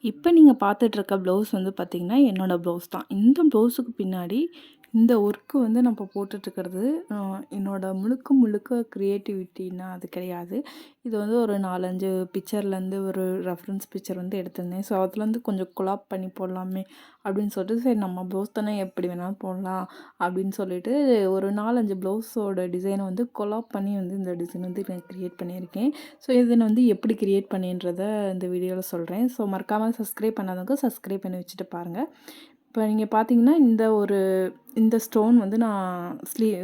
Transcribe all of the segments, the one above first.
இப்போ நீங்கள் பார்த்துட்டு இருக்க ப்ளவுஸ் வந்து பார்த்திங்கன்னா என்னோடய ப்ளவுஸ் தான். இந்த ப்ளவுஸுக்கு பின்னாடி இந்த ஒர்க்கு வந்து நம்ம போட்டுட்ருக்கிறது என்னோட முழுக்க முழுக்க க்ரியேட்டிவிட்டின்னா அது கிடையாது. இது வந்து ஒரு 4, 5 பிக்சர்லேருந்து ஒரு ரெஃபரன்ஸ் பிக்சர் வந்து எடுத்திருந்தேன். ஸோ அதுலேருந்து கொஞ்சம் கொலாப் பண்ணி போடலாமே அப்படின்னு சொல்லிட்டு, சரி நம்ம ப்ளவுஸ் தானே எப்படி வேணாலும் போடலாம் அப்படின்னு சொல்லிட்டு ஒரு 4, 5 ப்ளவுஸோட டிசைனை வந்து கொலாப் பண்ணி வந்து இந்த டிசைன் வந்து நான் க்ரியேட் பண்ணியிருக்கேன். ஸோ இதை நான் வந்து எப்படி க்ரியேட் பண்ணேன்றத இந்த வீடியோவில் சொல்கிறேன். ஸோ மறக்காமல் சப்ஸ்கிரைப் பண்ணாதவங்க சப்ஸ்கிரைப் பண்ணி வச்சுட்டு பாருங்கள். இப்போ நீங்கள் பார்த்தீங்கன்னா இந்த ஸ்டோன் வந்து நான்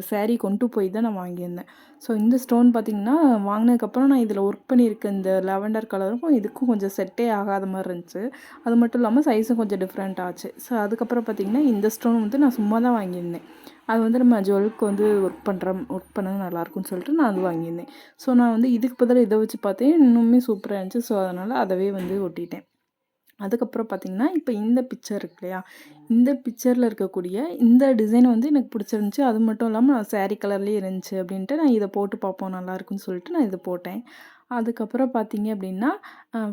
சாரீ கொண்டு போய் தான் நான் வாங்கியிருந்தேன். ஸோ இந்த ஸ்டோன் பார்த்திங்கன்னா வாங்கினதுக்கப்புறம் நான் இதில் ஒர்க் பண்ணியிருக்க இந்த லாவெண்டர் கலருக்கும் இதுக்கும் கொஞ்சம் செட்டே ஆகாத மாதிரி இருந்துச்சு. அது மட்டும் இல்லாமல் சைஸும் கொஞ்சம் டிஃப்ரெண்ட் ஆச்சு. ஸோ அதுக்கப்புறம் பார்த்திங்கன்னா இந்த ஸ்டோன் வந்து நான் சும்மா தான் வாங்கியிருந்தேன். அது வந்து நம்ம ஜுவலுக்கு வந்து ஒர்க் பண்ண நல்லாயிருக்கும்னு சொல்லிட்டு நான் அது வாங்கியிருந்தேன். ஸோ நான் வந்து இதுக்கு பதிலாக இதை வச்சு பார்த்தேன், இன்னுமே சூப்பராக இருந்துச்சு. ஸோ அதனால் அதவே வந்து ஒட்டிட்டேன். அதுக்கப்புறம் பார்த்திங்கன்னா இப்போ இந்த பிக்சர் இருக்கு இல்லையா, இந்த பிக்சரில் இருக்கக்கூடிய இந்த டிசைன் வந்து எனக்கு பிடிச்சிருந்துச்சி. அது மட்டும் இல்லாமல் நான் சாரீ கலர்லேயே இருந்துச்சு அப்படின்ட்டு நான் இதை போட்டு பார்ப்போம் நல்லாயிருக்குன்னு சொல்லிட்டு நான் இதை போட்டேன். அதுக்கப்புறம் பார்த்தீங்க அப்படின்னா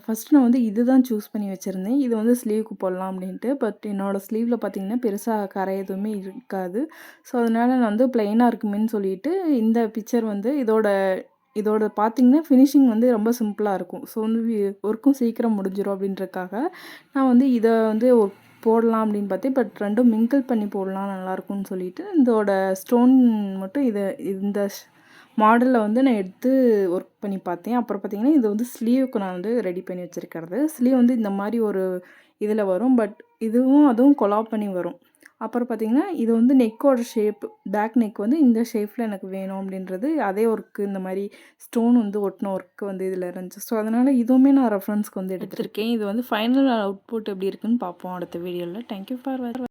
ஃபஸ்ட்டு நான் வந்து இது தான் சூஸ் பண்ணி வச்சுருந்தேன். இது வந்து ஸ்லீவுக்கு போடலாம் அப்படின்ட்டு. பட் என்னோடய ஸ்லீவில் பார்த்திங்கன்னா பெருசாக கரை எதுவுமே இருக்காது. ஸோ அதனால் நான் வந்து ப்ளைனாக இருக்குமேன்னு சொல்லிட்டு இந்த பிக்சர் வந்து இதோட பார்த்திங்கன்னா ஃபினிஷிங் வந்து ரொம்ப சிம்பிளாக இருக்கும். ஸோ வந்து ஒர்க்கும் சீக்கிரம் முடிஞ்சிடும் அப்படின்றதுக்காக நான் வந்து இதை வந்து போடலாம் அப்படின்னு பார்த்தேன். பட் ரெண்டும் மிங்கிள் பண்ணி போடலாம் நல்லாயிருக்கும்னு சொல்லிட்டு இதோட ஸ்டோன் மட்டும் இந்த மாடலில் வந்து நான் எடுத்து ஒர்க் பண்ணி பார்த்தேன். அப்புறம் பார்த்திங்கன்னா இது வந்து ஸ்லீவுக்கு நான் வந்து ரெடி பண்ணி வச்சுருக்கிறது. ஸ்லீவ் வந்து இந்த மாதிரி ஒரு இதில் வரும். பட் அதுவும் கொலாப் பண்ணி வரும். அப்புறம் பார்த்திங்கன்னா இது வந்து நெக்கோட ஷேப், பேக் நெக் வந்து இந்த ஷேப்பில் எனக்கு வேணும் அப்படின்றது அதே ஒர்க்கு இந்த மாதிரி ஸ்டோன் வந்து ஒட்டின ஒர்க்கு வந்து இதில் இருந்துச்சு. ஸோ அதனால் இதுவுமே நான் ரெஃபரன்ஸ்க்கு வந்து எடுத்திருக்கேன். இது வந்து ஃபைனல் அவுட்புட் எப்படி இருக்குன்னு பார்ப்போம் அடுத்த வீடியோவில். Thank you for